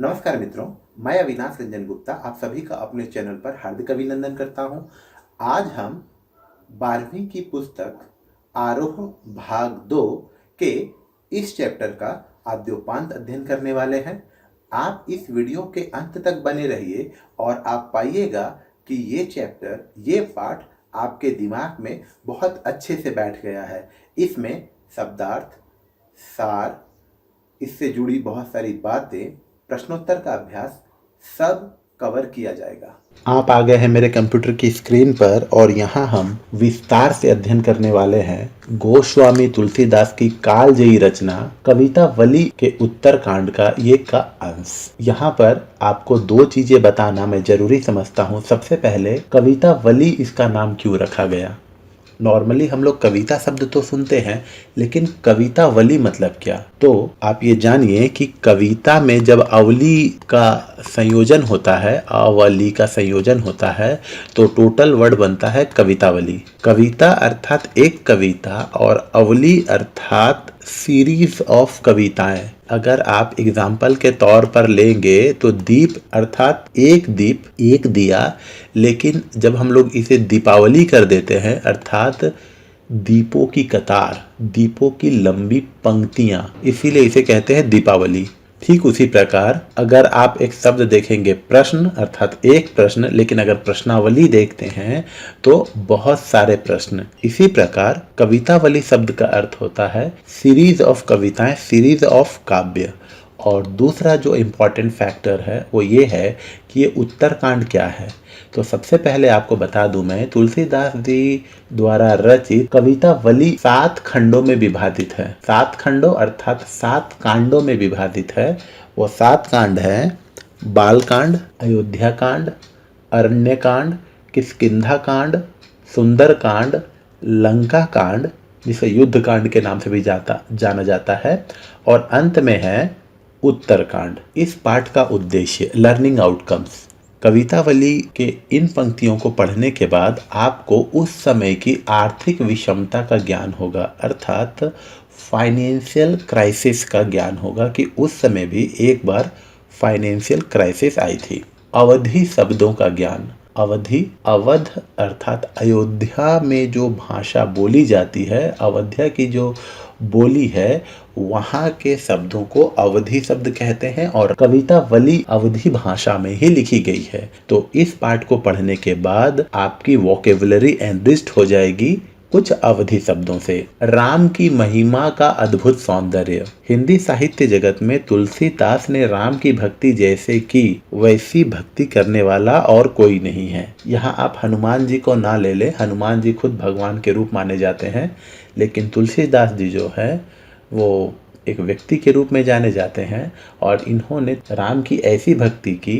नमस्कार मित्रों, मैं अविनाश रंजन गुप्ता आप सभी का अपने चैनल पर हार्दिक अभिनंदन करता हूं। आज हम 12वीं की पुस्तक आरोह भाग 2 के इस चैप्टर का आद्योपांत अध्ययन करने वाले हैं। आप इस वीडियो के अंत तक बने रहिए और आप पाइएगा कि ये चैप्टर, ये पाठ आपके दिमाग में बहुत अच्छे से बैठ गया है। इसमें शब्दार्थ, सार, इससे जुड़ी बहुत सारी बातें, प्रश्नोत्तर का अभ्यास सब कवर किया जाएगा। आप आ गए हैं मेरे कंप्यूटर की स्क्रीन पर और यहाँ हम विस्तार से अध्ययन करने वाले हैं गोस्वामी तुलसीदास की कालजयी रचना कवितावली के उत्तरकांड का ये का अंश। यहाँ पर आपको दो चीजें बताना मैं जरूरी समझता हूँ। सबसे पहले, कवितावली इसका नाम क्यों रखा गया। नॉर्मली हम लोग कविता शब्द तो सुनते हैं, लेकिन कवितावली मतलब क्या। तो आप ये जानिए कि कविता में जब अवली का संयोजन होता है, अवली का संयोजन होता है, तो टोटल वर्ड बनता है कवितावली। कविता अर्थात एक कविता और अवली अर्थात सीरीज ऑफ कविताएं। अगर आप एग्जाम्पल के तौर पर लेंगे तो दीप अर्थात एक दीप, एक दिया, लेकिन जब हम लोग इसे दीपावली कर देते हैं अर्थात दीपों की कतार, दीपों की लंबी पंक्तियां, इसीलिए इसे कहते हैं दीपावली। ठीक उसी प्रकार अगर आप एक शब्द देखेंगे प्रश्न अर्थात एक प्रश्न, लेकिन अगर प्रश्नावली देखते हैं तो बहुत सारे प्रश्न। इसी प्रकार कवितावली शब्द का अर्थ होता है सीरीज ऑफ कविताएं, सीरीज ऑफ काव्य। और दूसरा जो इम्पॉर्टेंट फैक्टर है वो ये है कि ये उत्तरकांड क्या है। तो सबसे पहले आपको बता दूं मैं, तुलसीदास जी द्वारा रचित कवितावली 7 खंडों में विभाजित है। 7 खंडों अर्थात 7 कांडों में विभाजित है। वो 7 कांड हैं बालकांड, अयोध्या कांड, अरण्य कांड, किष्किंधा कांड, सुंदर कांड, लंका कांड, जिसे युद्ध कांड के नाम से भी जाना जाता है, और अंत में है उत्तरकांड। इस पाठ का उद्देश्य लर्निंग आउटकम्स। कवितावली के इन पंक्तियों को पढ़ने के बाद आपको उस समय की आर्थिक विषमता का ज्ञान होगा, अर्थात फाइनेंशियल क्राइसिस का ज्ञान होगा कि उस समय भी एक बार फाइनेंशियल क्राइसिस आई थी। अवधि शब्दों का ज्ञान। अवधि, अवध अर्थात अयोध्या में जो भाषा बोली जाती है, अयोध्या की जो बोली है, वहाँ के शब्दों को अवधि शब्द कहते हैं और कवितावली अवधि भाषा में ही लिखी गई है। तो इस पाठ को पढ़ने के बाद आपकी वोकेबुलरी एनरिच्ड हो जाएगी कुछ अवधि शब्दों से। राम की महिमा का अद्भुत सौंदर्य। हिंदी साहित्य जगत में तुलसीदास ने राम की भक्ति जैसे की वैसी भक्ति करने वाला और कोई नहीं है। यहाँ आप हनुमान जी को ना ले ले, हनुमान जी खुद भगवान के रूप माने जाते हैं, लेकिन तुलसीदास जी जो है वो एक व्यक्ति के रूप में जाने जाते हैं और इन्होंने राम की ऐसी भक्ति की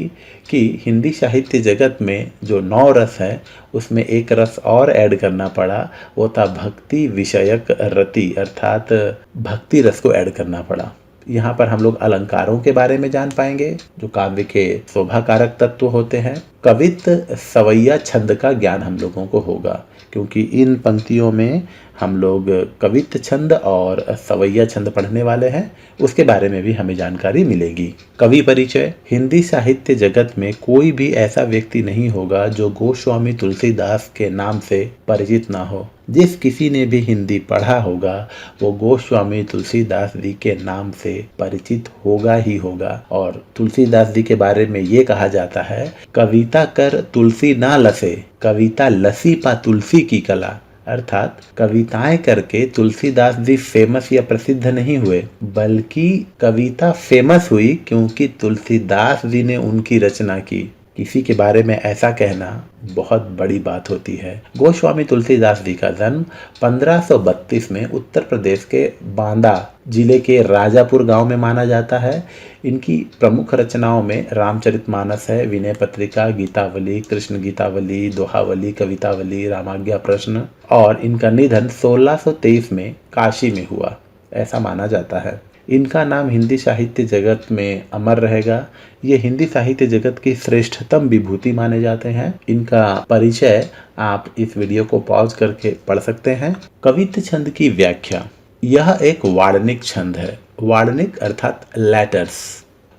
कि हिंदी साहित्य जगत में जो 9 रस है उसमें एक रस और ऐड करना पड़ा, वो था भक्ति विषयक रति, अर्थात भक्ति रस को ऐड करना पड़ा। यहाँ पर हम लोग अलंकारों के बारे में जान पाएंगे जो काव्य के शोभाकारक तत्व होते हैं। कवित सवैया छंद का ज्ञान हम लोगों को होगा, क्योंकि इन पंक्तियों में हम लोग कवित छंद और सवैया छंद पढ़ने वाले हैं, उसके बारे में भी हमें जानकारी मिलेगी। कवि परिचय। हिंदी साहित्य जगत में कोई भी ऐसा व्यक्ति नहीं होगा जो गोस्वामी तुलसीदास के नाम से परिचित ना हो। जिस किसी ने भी हिंदी पढ़ा होगा वो गोस्वामी तुलसीदास जी के नाम से परिचित होगा ही होगा। और तुलसीदास जी के बारे में ये कहा जाता है, कविता कर तुलसी ना लसे, कविता लसी पा तुलसी की कला। अर्थात कविताएं करके तुलसीदास जी फेमस या प्रसिद्ध नहीं हुए, बल्कि कविता फेमस हुई क्योंकि तुलसीदास जी ने उनकी रचना की। किसी के बारे में ऐसा कहना बहुत बड़ी बात होती है। गोस्वामी तुलसीदास जी का जन्म 1532 में उत्तर प्रदेश के बांदा जिले के राजापुर गांव में माना जाता है। इनकी प्रमुख रचनाओं में रामचरितमानस है, विनय पत्रिका, गीतावली, कृष्ण गीतावली, दोहावली, कवितावली, रामाज्ञा प्रश्न, और इनका निधन 1623 में काशी में हुआ, ऐसा माना जाता है। इनका नाम हिंदी साहित्य जगत में अमर रहेगा। ये हिंदी साहित्य जगत की श्रेष्ठतम विभूति माने जाते हैं। इनका परिचय आप इस वीडियो को पॉज करके पढ़ सकते हैं। कवित्त छंद की व्याख्या। यह एक वार्णिक छंद है। वार्णिक अर्थात लेटर्स।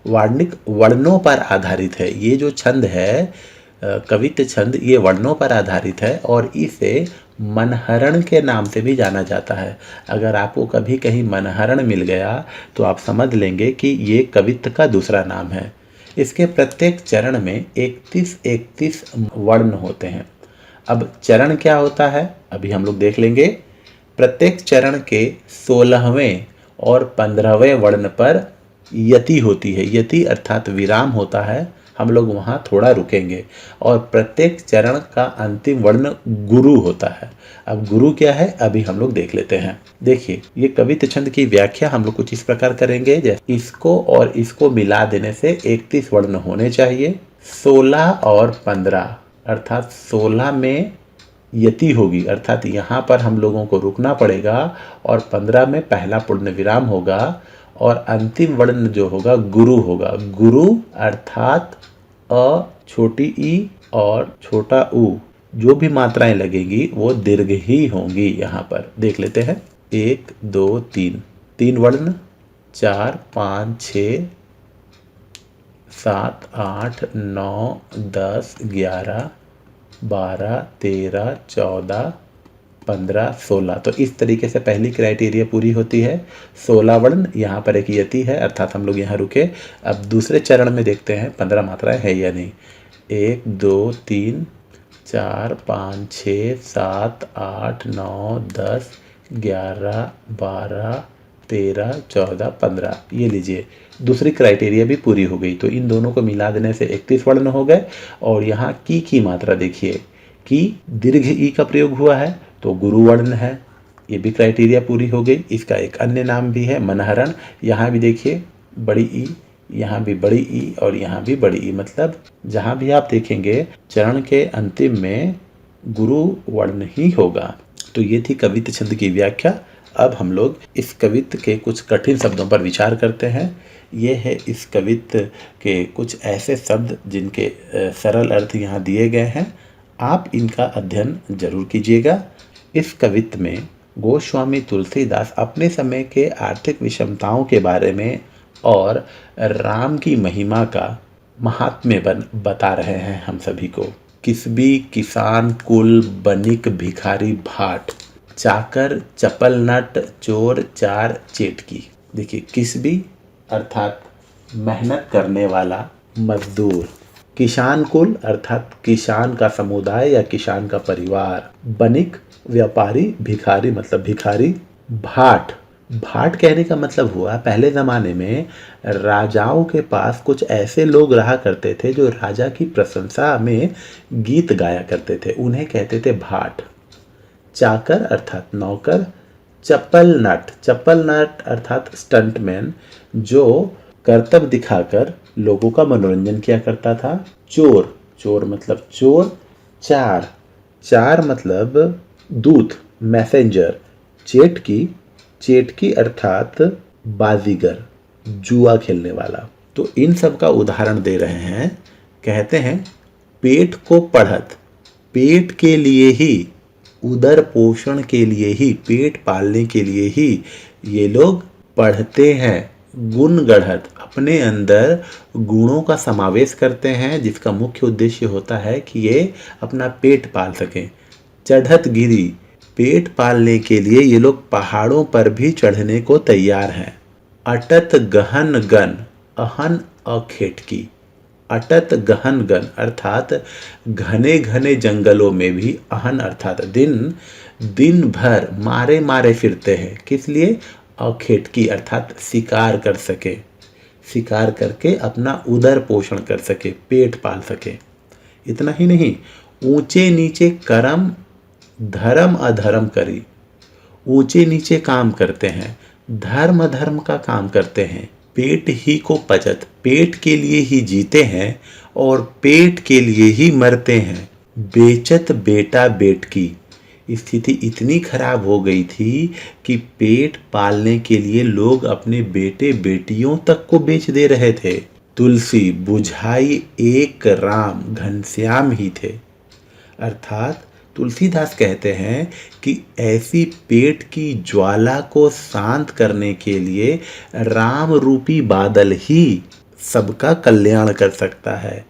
वार्णिक वर्णों पर आधारित है। ये जो छंद है कवित्त छंद, ये वर्णों पर आधारित है और इसे मनहरण के नाम से भी जाना जाता है। अगर आपको कभी कहीं मनहरण मिल गया तो आप समझ लेंगे कि ये कवित्त का दूसरा नाम है। इसके प्रत्येक चरण में 31 वर्ण होते हैं। अब चरण क्या होता है अभी हम लोग देख लेंगे। प्रत्येक चरण के 16वें और 15वें वर्ण पर यति होती है। यति अर्थात विराम होता है, हम लोग वहाँ थोड़ा रुकेंगे। और प्रत्येक चरण का अंतिम वर्ण गुरु होता है। अब गुरु क्या है अभी हम लोग देख लेते हैं। देखिए, ये कवित्त छंद की व्याख्या हम लोग कुछ इस प्रकार करेंगे, जैसे इसको और इसको मिला देने से 31 वर्ण होने चाहिए। 16 और 15 अर्थात 16 में यति होगी, अर्थात यहाँ पर हम लोगों को रुकना पड़ेगा और 15 में पहला पूर्ण विराम होगा और अंतिम वर्ण जो होगा गुरु होगा। गुरु अर्थात अ, छोटी ई और छोटा उ, जो भी मात्राएं लगेगी वो दीर्घ ही होंगी। यहाँ पर देख लेते हैं, 1 2 3, 3 वर्ण, 4 5 6 7 8 9 10 11 12 13 14 15 16। तो इस तरीके से पहली क्राइटेरिया पूरी होती है। 16 वर्ण, यहाँ पर एक यति है अर्थात हम लोग यहाँ रुके। अब दूसरे चरण में देखते हैं 15 मात्राएं है या नहीं। 1 2 3 4 5 6 7 8 9 10 11 12 13 14 15, ये लीजिए दूसरी क्राइटेरिया भी पूरी हो गई। तो इन दोनों को मिला देने से 31 वर्ण हो गए। और यहाँ की मात्रा देखिए, की दीर्घ ई का प्रयोग हुआ है तो गुरु वर्ण है, ये भी क्राइटेरिया पूरी हो गई। इसका एक अन्य नाम भी है मनहरण। यहाँ भी देखिए बड़ी ई, यहाँ भी बड़ी ई और यहाँ भी बड़ी ई, मतलब जहाँ भी आप देखेंगे चरण के अंतिम में गुरु वर्ण ही होगा। तो ये थी कवित्त छंद की व्याख्या। अब हम लोग इस कवित्त के कुछ कठिन शब्दों पर विचार करते हैं। ये है इस कवित्त के कुछ ऐसे शब्द जिनके सरल अर्थ यहाँ दिए गए हैं। आप इनका अध्ययन जरूर कीजिएगा। इस कवित्त में गोस्वामी तुलसीदास अपने समय के आर्थिक विषमताओं के बारे में और राम की महिमा का महात्म्य बता रहे हैं हम सभी को। किसबी किसान कुल बनिक भिखारी भाट, चाकर चपल नट चोर चार चेटकी। देखिए, किसबी अर्थात मेहनत करने वाला मजदूर, किसान कुल अर्थात किसान का समुदाय या किसान का परिवार, बनिक व्यापारी, भिखारी मतलब भिखारी, भाट, भाट कहने का मतलब हुआ पहले ज़माने में राजाओं के पास कुछ ऐसे लोग रहा करते थे जो राजा की प्रशंसा में गीत गाया करते थे, उन्हें कहते थे भाट। चाकर अर्थात नौकर, चप्पल नट अर्थात स्टंटमैन, जो करतब दिखाकर लोगों का मनोरंजन किया करता था। चोर, चोर मतलब चोर। चार, चार मतलब दूत, मैसेंजर। चेटकी, चेटकी अर्थात बाजीगर, जुआ खेलने वाला। तो इन सब का उदाहरण दे रहे हैं। कहते हैं पेट को पढ़त, पेट के लिए ही, उदर पोषण के लिए ही, पेट पालने के लिए ही ये लोग पढ़ते हैं। गुण गढ़त, अपने अंदर गुणों का समावेश करते हैं जिसका मुख्य उद्देश्य होता है कि ये अपना पेट पाल सकें। चढ़त गिरी, पेट पालने के लिए ये लोग पहाड़ों पर भी चढ़ने को तैयार हैं। अटत गहन गन, अहन अखेटकी, अटत गहन गन अर्थात घने घने जंगलों में भी, अहन अर्थात दिन, दिन भर मारे मारे फिरते हैं। किस लिए? अखेटकी अर्थात शिकार कर सके, शिकार करके अपना उदर पोषण कर सके, पेट पाल सके। इतना ही नहीं, ऊंचे नीचे कर्म धर्म अधर्म करी, ऊंचे नीचे काम करते हैं, धर्म अधर्म का काम करते हैं। पेट ही को पचत, पेट के लिए ही जीते हैं और पेट के लिए ही मरते हैं। बेचत बेटा बेटकी, स्थिति इतनी खराब हो गई थी कि पेट पालने के लिए लोग अपने बेटे बेटियों तक को बेच दे रहे थे। तुलसी बुझाई एक राम घनश्याम ही थे, अर्थात तुलसीदास कहते हैं कि ऐसी पेट की ज्वाला को शांत करने के लिए राम रूपी बादल ही सबका कल्याण कर सकता है।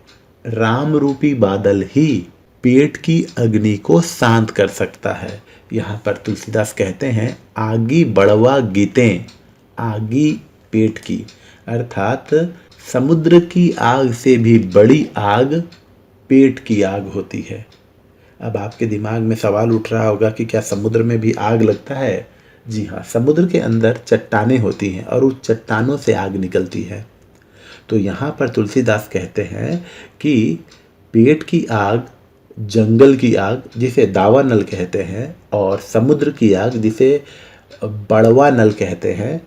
राम रूपी बादल ही पेट की अग्नि को शांत कर सकता है। यहाँ पर तुलसीदास कहते हैं आगी बड़वा गीतें, आगी पेट की, अर्थात समुद्र की आग से भी बड़ी आग पेट की आग होती है। अब आपके दिमाग में सवाल उठ रहा होगा कि क्या समुद्र में भी आग लगता है? जी हाँ, समुद्र के अंदर चट्टानें होती हैं और उस चट्टानों से आग निकलती है। तो यहाँ पर तुलसीदास कहते हैं कि पेट की आग, जंगल की आग जिसे दावा नल कहते हैं, और समुद्र की आग जिसे बड़वा नल कहते हैं,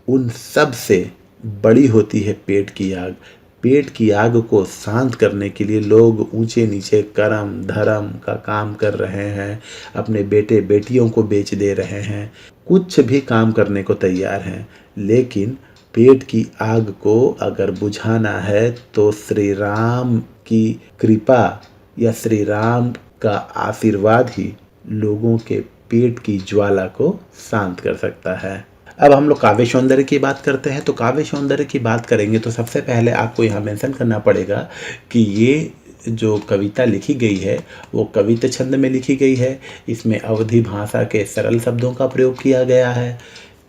उन सब से बड़ी होती है पेट की आग। पेट की आग को शांत करने के लिए लोग ऊंचे नीचे कर्म धर्म का काम कर रहे हैं, अपने बेटे बेटियों को बेच दे रहे हैं, कुछ भी काम करने को तैयार हैं, लेकिन पेट की आग को अगर बुझाना है तो श्री राम की कृपा या श्री राम का आशीर्वाद ही लोगों के पेट की ज्वाला को शांत कर सकता है। अब हम लोग काव्य सौंदर्य की बात करते हैं। तो काव्य सौंदर्य की बात करेंगे तो सबसे पहले आपको यहाँ मेंशन करना पड़ेगा कि ये जो कविता लिखी गई है वो कविता छंद में लिखी गई है। इसमें अवधी भाषा के सरल शब्दों का प्रयोग किया गया है।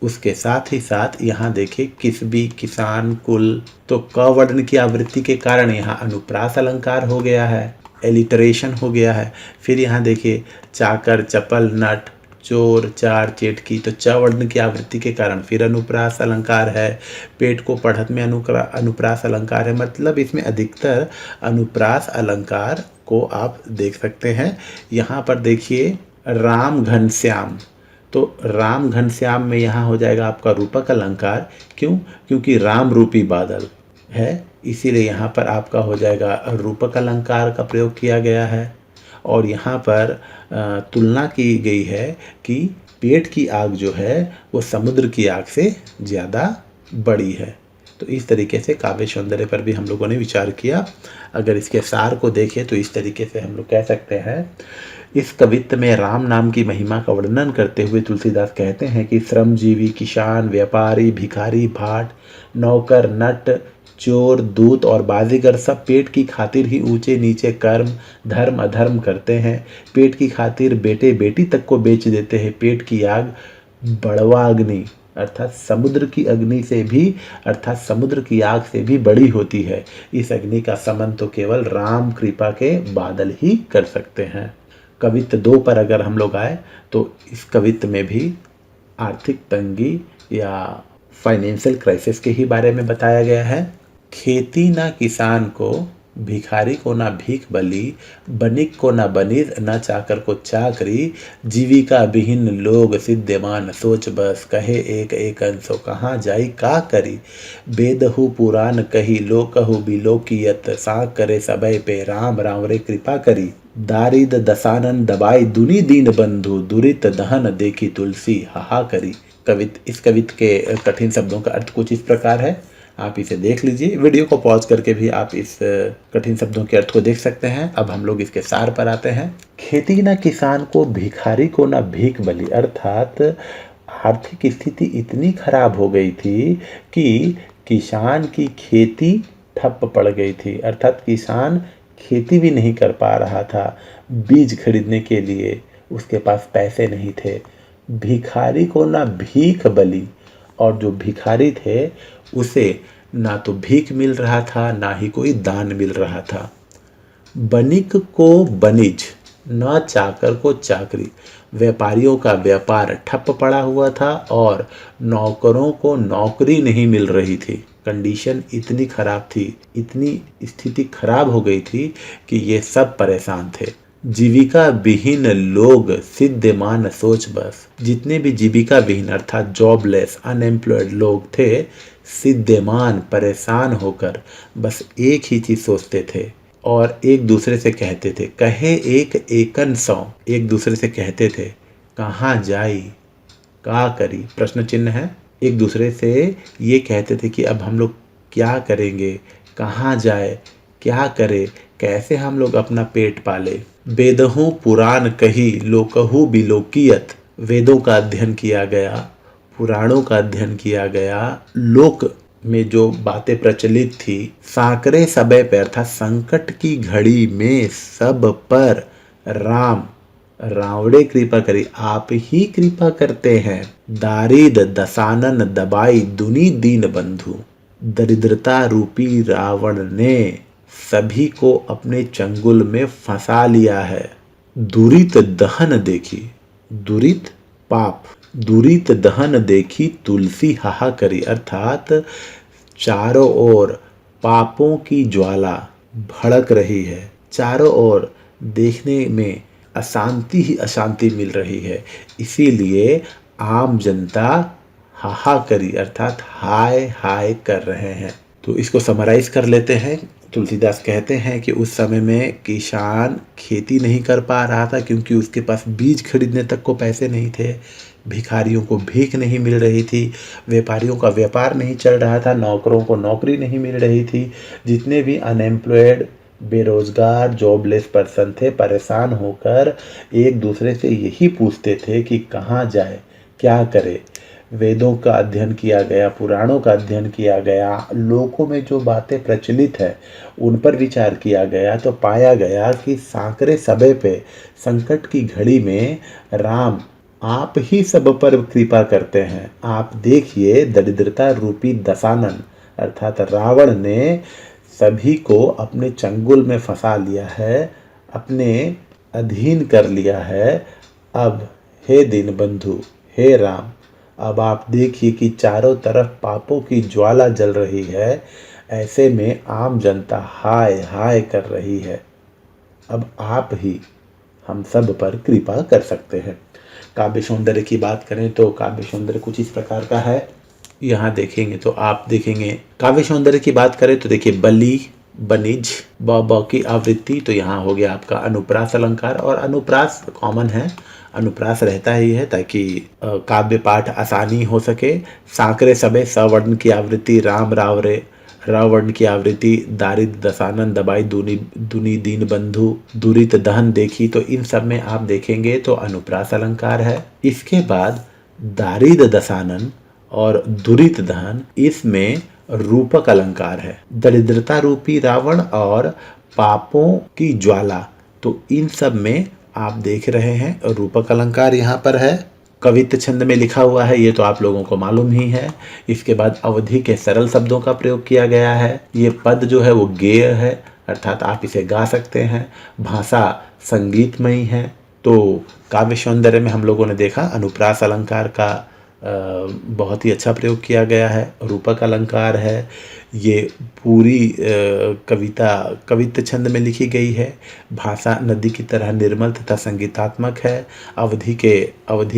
उसके साथ ही साथ यहाँ देखिए किसबी, किसान, कुल, तो क वर्ण की आवृत्ति के कारण यहाँ अनुप्रास अलंकार हो गया है, एलिटरेशन हो गया है। फिर यहाँ देखिए चाकर, चपल, नट, चोर, चार, चेटकी, तो च वर्ण की आवृत्ति के कारण फिर अनुप्रास अलंकार है। पेट को पढ़त में अनुप्रास अलंकार है, मतलब इसमें अधिकतर अनुप्रास अलंकार को आप देख सकते हैं। यहाँ पर देखिए राम घनश्याम, तो राम घनश्याम में यहाँ हो जाएगा आपका रूपक अलंकार। क्यों? क्योंकि राम रूपी बादल है, इसीलिए यहाँ पर आपका हो जाएगा रूपक अलंकार का प्रयोग किया गया है। और यहाँ पर तुलना की गई है कि पेट की आग जो है वो समुद्र की आग से ज़्यादा बड़ी है। तो इस तरीके से काव्य सौंदर्य पर भी हम लोगों ने विचार किया। अगर इसके सार को देखें तो इस तरीके से हम लोग कह सकते हैं, इस कवित्त में राम नाम की महिमा का वर्णन करते हुए तुलसीदास कहते हैं कि श्रमजीवी, किसान, व्यापारी, भिखारी, भाट, नौकर, नट, चोर, दूत और बाजीगर सब पेट की खातिर ही ऊंचे नीचे कर्म धर्म अधर्म करते हैं। पेट की खातिर बेटे बेटी तक को बेच देते हैं। पेट की आग बड़वा अग्नि अर्थात समुद्र की अग्नि से भी, अर्थात समुद्र की आग से भी बड़ी होती है। इस अग्नि का समन तो केवल राम कृपा के बादल ही कर सकते हैं। कवित्त 2 पर अगर हम लोग आए तो इस कवित्त में भी आर्थिक तंगी या फाइनेंशियल क्राइसिस के ही बारे में बताया गया है। खेती ना किसान को, भिखारी को ना भीख बली, बनिक को ना बनिर, न चाकर को चाकरी, जीविका विहीन लोग सिद्धमान सोच बस, कहे एक एक अंशो कहाँ जाई का करी, बेदहु पुराण कही लोकहु बिलोकियत, साक करे सबय पे राम राम रे कृपा करी, दारिद दसानन दबाई दुनी दीन बंधु, दुरित दहन देखी तुलसी हाहा करी। इस कवित के कठिन शब्दों का अर्थ कुछ इस प्रकार है, आप इसे देख लीजिए। वीडियो को पॉज करके भी आप इस कठिन शब्दों के अर्थ को देख सकते हैं। अब हम लोग इसके सार पर आते हैं। खेती ना किसान को, भिखारी को ना भीख बली, अर्थात आर्थिक स्थिति इतनी खराब हो गई थी कि किसान की खेती ठप पड़ गई थी, अर्थात किसान खेती भी नहीं कर पा रहा था। बीज खरीदने के लिए उसके पास पैसे नहीं थे। भिखारी को ना भीख बली, और जो भिखारी थे उसे ना तो भीख मिल रहा था ना ही कोई दान मिल रहा था। बनिक को बनिज, न चाकर को चाकरी, व्यापारियों का व्यापार ठप पड़ा हुआ था और नौकरों को नौकरी नहीं मिल रही थी। कंडीशन इतनी खराब थी, इतनी स्थिति खराब हो गई थी कि ये सब परेशान थे। जीविका विहीन लोग सिद्धमान सोच बस, जितने भी जीविका विहीन अर्थात जॉबलेस अनएम्प्लॉयड लोग थे, सिद्धमान परेशान होकर बस एक ही चीज सोचते थे और एक दूसरे से कहते थे, कहे एक एकन सौ, एक दूसरे से कहते थे कहाँ जाई का करी, प्रश्न चिन्ह है। एक दूसरे से ये कहते थे कि अब हम लोग क्या करेंगे, कहाँ जाए, क्या करे, कैसे हम लोग अपना पेट पाले। वेदहु पुराण कही लोकहु बिलोकियत, वेदों का अध्ययन किया गया, पुराणों का अध्ययन किया गया, लोक में जो बातें प्रचलित थी, सांकरे सबे पे अर्थात संकट की घड़ी में सब पर राम रावड़े कृपा करी, आप ही कृपा करते हैं। दारिद दसानन दबाई दुनी दीन बंधु, दरिद्रता रूपी रावण ने सभी को अपने चंगुल में फंसा लिया है। दुरित दहन देखी, दुरित पाप, दुरित दहन देखी तुलसी हाहा करी, अर्थात चारों ओर पापों की ज्वाला भड़क रही है, चारों ओर देखने में अशांति ही अशांति मिल रही है, इसीलिए आम जनता हाहा करी अर्थात हाय हाय कर रहे हैं। तो इसको समराइज कर लेते हैं। तुलसीदास कहते हैं कि उस समय में किसान खेती नहीं कर पा रहा था क्योंकि उसके पास बीज खरीदने तक को पैसे नहीं थे, भिखारियों को भीख नहीं मिल रही थी, व्यापारियों का व्यापार नहीं चल रहा था, नौकरों को नौकरी नहीं मिल रही थी। जितने भी अनएम्प्लॉयड बेरोजगार जॉबलेस पर्सन थे, परेशान होकर एक दूसरे से यही पूछते थे कि कहाँ जाए, क्या करे। वेदों का अध्ययन किया गया, पुराणों का अध्ययन किया गया, लोकों में जो बातें प्रचलित है उन पर विचार किया गया तो पाया गया कि सांकरे सबे पे संकट की घड़ी में राम आप ही सब पर कृपा करते हैं। आप देखिए दरिद्रता रूपी दसानन अर्थात रावण ने सभी को अपने चंगुल में फंसा लिया है, अपने अधीन कर लिया है। अब हे दीनबंधु, हे राम, अब आप देखिए कि चारों तरफ पापों की ज्वाला जल रही है, ऐसे में आम जनता हाय हाय कर रही है। अब आप ही हम सब पर कृपा कर सकते हैं। काव्य सौंदर्य की बात करें तो काव्य सौंदर्य कुछ इस प्रकार का है। यहाँ देखेंगे तो आप देखेंगे, काव्य सौंदर्य की बात करें तो देखिए बली, बनिज, ब की आवृत्ति, तो यहाँ हो गया आपका अनुप्रास अलंकार। और अनुप्रास कॉमन है, अनुप्रास रहता ही है ताकि काव्य पाठ आसानी हो सके। सांकरे सबे सवर्ण की आवृत्ति, राम रावरे रावण की आवृत्ति, दारिद दसानन दबाई दुनी दीन बंधु, दुरित दहन देखी, तो इन सब में आप देखेंगे तो अनुप्रास अलंकार है। इसके बाद दारिद दसानन और दुरित दहन, इसमें रूपक अलंकार है। दरिद्रता रूपी रावण और पापों की ज्वाला, तो इन सब में आप देख रहे हैं रूपक अलंकार यहाँ पर है। कवित्त छंद में लिखा हुआ है, ये तो आप लोगों को मालूम ही है। इसके बाद अवधि के सरल शब्दों का प्रयोग किया गया है। ये पद जो है वो गेय है अर्थात आप इसे गा सकते हैं। भाषा संगीतमयी है। तो काव्य सौंदर्य में हम लोगों ने देखा अनुप्रास अलंकार का बहुत ही अच्छा प्रयोग किया गया है। रूपक अलंकार है, ये पूरी कविता कवित्त छंद में लिखी गई है। भाषा नदी की तरह निर्मल तथा संगीतात्मक है। अवधि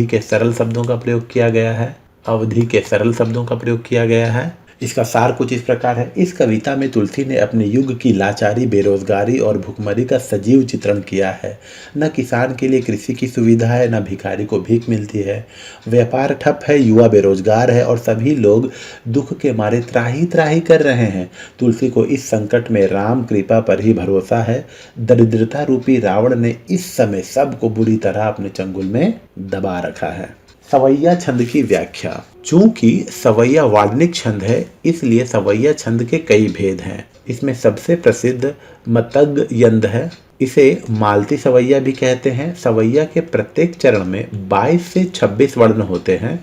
के सरल शब्दों का प्रयोग किया गया है। अवधि के सरल शब्दों का प्रयोग किया गया है। इसका सार कुछ इस प्रकार है। इस कविता में तुलसी ने अपने युग की लाचारी, बेरोजगारी और भुखमरी का सजीव चित्रण किया है। न किसान के लिए कृषि की सुविधा है, न भिखारी को भीख मिलती है। व्यापार ठप है, युवा बेरोजगार है और सभी लोग दुख के मारे त्राही त्राही कर रहे हैं। तुलसी को इस संकट में राम कृपा पर ही भरोसा है। दरिद्रता रूपी रावण ने इस समय सबको बुरी तरह अपने चंगुल में दबा रखा है। सवैया छंद की व्याख्या। चूंकि सवैया वार्णिक छंद है, इसलिए सवैया छंद के कई भेद हैं। इसमें सबसे प्रसिद्ध मतग यंद है। इसे मालती सवैया भी कहते हैं। सवैया के प्रत्येक चरण में 22 से 26 वर्ण होते हैं।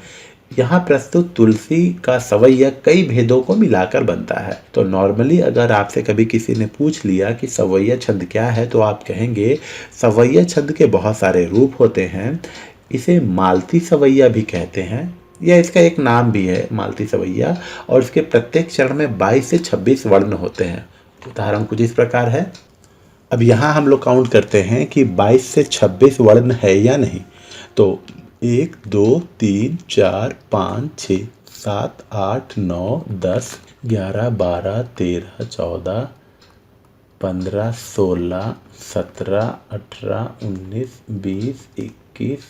यहाँ प्रस्तुत तुलसी का सवैया कई भेदों को मिलाकर बनता है। तो नॉर्मली अगर आपसे कभी किसी ने पूछ लिया कि सवैया छंद क्या है, तो आप कहेंगे सवैया छंद के बहुत सारे रूप होते हैं। इसे मालती सवैया भी कहते हैं, या इसका एक नाम भी है मालती सवैया, और इसके प्रत्येक चरण में 22 से 26 वर्ण होते हैं। उदाहरण कुछ इस प्रकार है। अब यहाँ हम लोग काउंट करते हैं कि 22 से 26 वर्ण है या नहीं। तो 1 2 3 4 5 6 7 8 9 10 11 12 13 14 15 16 17 18 19 20 21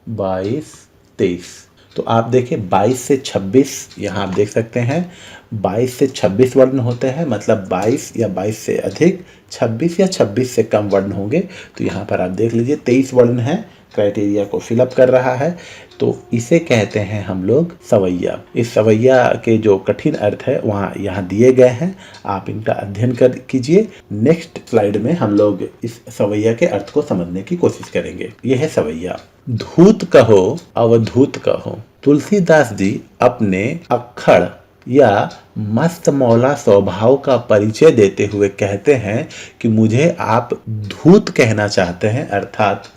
22 23। तो आप देखें 22 से 26 यहाँ आप देख सकते हैं 22 से 26 वर्ण होते हैं, मतलब 22 या 22 से अधिक, 26 या 26 से कम वर्ण होंगे। तो यहाँ पर आप देख लीजिए 23 वर्ण हैं क्राइटेरिया को फिलअप कर रहा है, तो इसे कहते हैं हम लोग सवैया। इस सवैया के जो कठिन अर्थ है वहाँ यहाँ दिए गए हैं, आप इनका अध्ययन कर कीजिए। नेक्स्ट स्लाइड में हम लोग इस सवैया के अर्थ को समझने की कोशिश करेंगे। यह है सवैया। धूत कहो अवधूत कहो। तुलसीदास जी अपने अक्खड़ या मस्त मौला स्वभाव का परिचय देते हुए कहते हैं कि मुझे आप धूत कहना चाहते हैं, अर्थात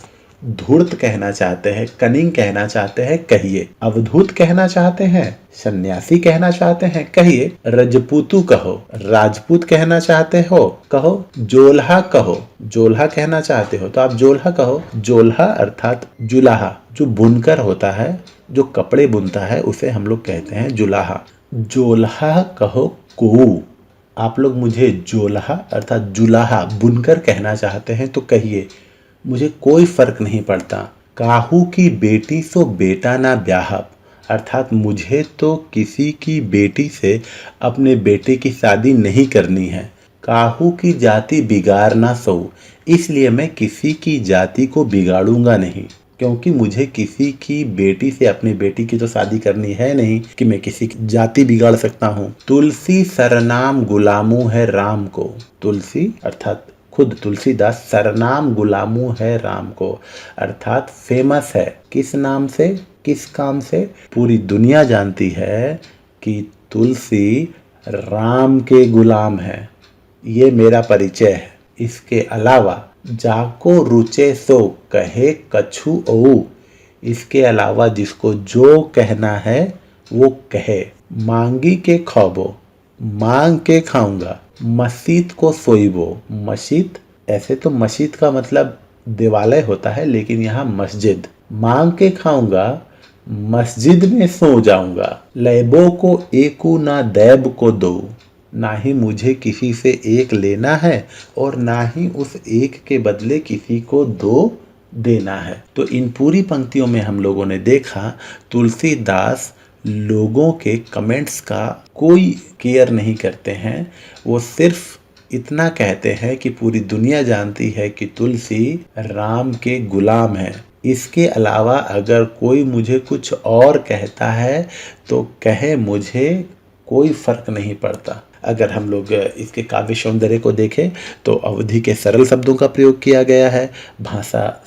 धूर्त कहना चाहते हैं, कनिंग कहना चाहते हैं, कहिए। अवधूत कहना चाहते हैं, सन्यासी कहना चाहते हैं, कहिए। रजपूतू कहो, राजपूत कहना चाहते हो, कहो। जोल्हा कहो, जोल्हा कहना चाहते हो तो आप जोल्हा कहो। जोल्हा अर्थात जुलाहा, जो बुनकर होता है, जो कपड़े बुनता है, उसे हम लोग कहते हैं जुलाहा। जोल्हा कहो को। आप लोग मुझे जोल्हा अर्थात जुलाहा बुनकर कहना चाहते हैं तो कहिए, मुझे कोई फर्क नहीं पड़ता। काहू की बेटी सो बेटा ना ब्याहब, अर्थात मुझे तो किसी की बेटी से अपने बेटे की शादी नहीं करनी है। काहू की जाति बिगाड़ ना सो, इसलिए मैं किसी की जाति को बिगाड़ूंगा नहीं, क्योंकि मुझे किसी की बेटी से अपनी बेटी की तो शादी करनी है नहीं कि मैं किसी की जाति बिगाड़ सकता हूँ। तुलसी सरनाम गुलामू है राम को। तुलसी अर्थात खुद तुलसीदास सरनाम गुलामू है राम को, अर्थात फेमस है। किस नाम से, किस काम से? पूरी दुनिया जानती है कि तुलसी राम के गुलाम है। ये मेरा परिचय है। इसके अलावा जाको रुचे सो कहे कछु ओ, इसके अलावा जिसको जो कहना है वो कहे। मांगी के खौबो, मांग के खाऊंगा। मस्जिद को सोईबो, मस्जिद, ऐसे तो मस्जिद का मतलब देवालय होता है, लेकिन यहाँ मस्जिद। मांग के खाऊंगा, मस्जिद में सो जाऊंगा। लैबो को एकू ना दैब को दो, ना ही मुझे किसी से एक लेना है और ना ही उस एक के बदले किसी को दो देना है। तो इन पूरी पंक्तियों में हम लोगों ने देखा तुलसीदास लोगों के कमेंट्स का कोई केयर नहीं करते हैं। वो सिर्फ इतना कहते हैं कि पूरी दुनिया जानती है कि तुलसी राम के गुलाम है। इसके अलावा अगर कोई मुझे कुछ और कहता है तो कहे, मुझे कोई फर्क नहीं पड़ता। अगर हम लोग इसके काव्य सौंदर्य को देखें तो अवधि के सरल शब्दों का प्रयोग किया गया है। भाषा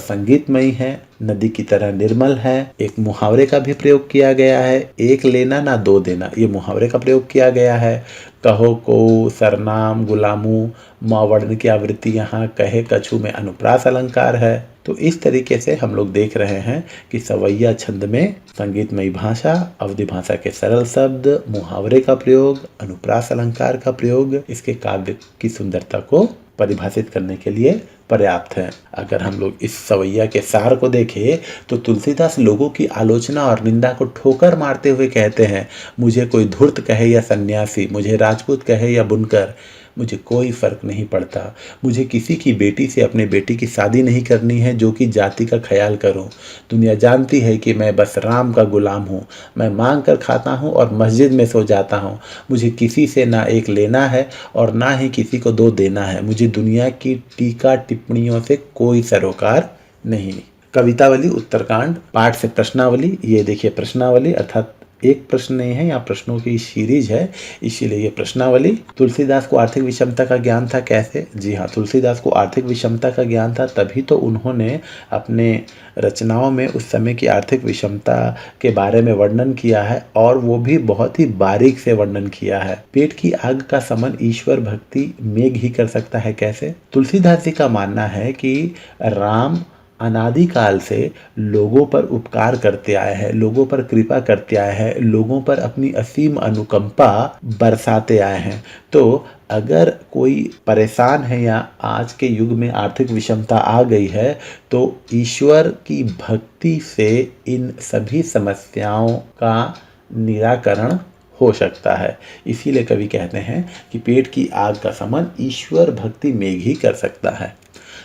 संगीतमयी है, नदी की तरह निर्मल है। एक मुहावरे का भी प्रयोग किया गया है, एक लेना ना दो देना, ये मुहावरे का प्रयोग किया गया है। कहो को, सरनाम, गुलामू, मावर्ण की आवृत्ति यहाँ कहे कछु में अनुप्रास अलंकार है। तो इस तरीके से हम लोग देख रहे हैं कि सवैया छंद में संगीतमयी भाषा, अवधि भाषा के सरल शब्द, मुहावरे का प्रयोग, अनुप्रास अलंकार का प्रयोग इसके काव्य की सुंदरता को परिभाषित करने के लिए पर्याप्त है। अगर हम लोग इस सवैया के सार को देखें तो तुलसीदास लोगों की आलोचना और निंदा को ठोकर मारते हुए कहते हैं, मुझे कोई धूर्त कहे या सन्यासी, मुझे राजपूत कहे या बुनकर, मुझे कोई फ़र्क नहीं पड़ता। मुझे किसी की बेटी से अपने बेटी की शादी नहीं करनी है जो कि जाति का ख्याल करूं। दुनिया जानती है कि मैं बस राम का गुलाम हूं। मैं मांग कर खाता हूं और मस्जिद में सो जाता हूं। मुझे किसी से ना एक लेना है और ना ही किसी को दो देना है। मुझे दुनिया की टीका टिप्पणियों से कोई सरोकार नहीं। कवितावली उत्तरकांड पाठ से प्रश्नावली, ये देखिए प्रश्नावली अर्थात एक प्रश्न नहीं है, यहाँ प्रश्नों की सीरीज है, इसीलिए ये प्रश्नावली। तुलसीदास को आर्थिक विषमता का ज्ञान था, कैसे? जी हाँ, तुलसीदास को आर्थिक विषमता का ज्ञान था, तभी तो उन्होंने अपने रचनाओं में उस समय की आर्थिक विषमता के बारे में वर्णन किया है, और वो भी बहुत ही बारीक से वर्णन किया है। पेट की आग का समन ईश्वर भक्ति मेघ ही कर सकता है, कैसे? तुलसीदास जी का मानना है कि राम अनादिकाल से लोगों पर उपकार करते आए हैं, लोगों पर कृपा करते आए हैं, लोगों पर अपनी असीम अनुकंपा बरसाते आए हैं। तो अगर कोई परेशान है या आज के युग में आर्थिक विषमता आ गई है तो ईश्वर की भक्ति से इन सभी समस्याओं का निराकरण हो सकता है। इसीलिए कवि कहते हैं कि पेट की आग का समन ईश्वर भक्ति मेघ ही कर सकता है।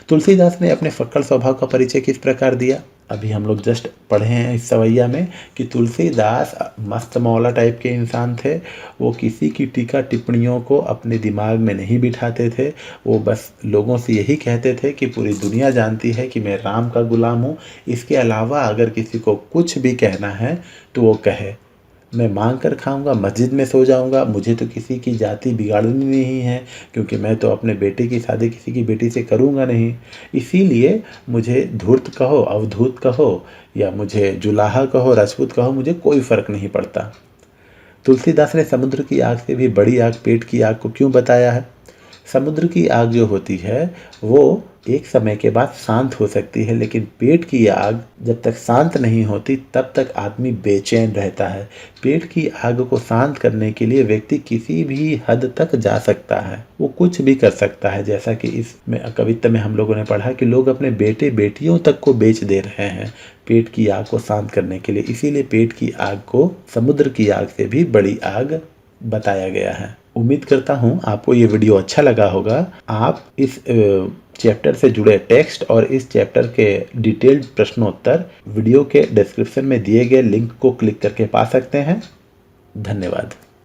तुलसीदास ने अपने फक्कड़ स्वभाव का परिचय किस प्रकार दिया? अभी हम लोग जस्ट पढ़े हैं इस सवैया में कि तुलसीदास मस्त मौला टाइप के इंसान थे। वो किसी की टीका टिप्पणियों को अपने दिमाग में नहीं बिठाते थे। वो बस लोगों से यही कहते थे कि पूरी दुनिया जानती है कि मैं राम का गुलाम हूँ, इसके अलावा अगर किसी को कुछ भी कहना है तो वो कहे। मैं मांग कर खाऊंगा, मस्जिद में सो जाऊंगा, मुझे तो किसी की जाति बिगाड़नी नहीं है, क्योंकि मैं तो अपने बेटे की शादी किसी की बेटी से करूंगा नहीं। इसीलिए मुझे धूर्त कहो, अवधूत कहो, या मुझे जुलाहा कहो, राजपूत कहो, मुझे कोई फर्क नहीं पड़ता। तुलसीदास ने समुद्र की आग से भी बड़ी आग पेट की आग को क्यों बताया है? समुद्र की आग जो होती है वो एक समय के बाद शांत हो सकती है, लेकिन पेट की आग जब तक शांत नहीं होती तब तक आदमी बेचैन रहता है। पेट की आग को शांत करने के लिए व्यक्ति किसी भी हद तक जा सकता है, वो कुछ भी कर सकता है। जैसा कि इसमें कविता में हम लोगों ने पढ़ा कि लोग अपने बेटे बेटियों तक को बेच दे रहे हैं पेट की आग को शांत करने के लिए। इसीलिए पेट की आग को समुद्र की आग से भी बड़ी आग बताया गया है। उम्मीद करता हूँ आपको ये वीडियो अच्छा लगा होगा। आप इस चैप्टर से जुड़े टेक्स्ट और इस चैप्टर के डिटेल्ड प्रश्नोत्तर वीडियो के डिस्क्रिप्शन में दिए गए लिंक को क्लिक करके पा सकते हैं। धन्यवाद।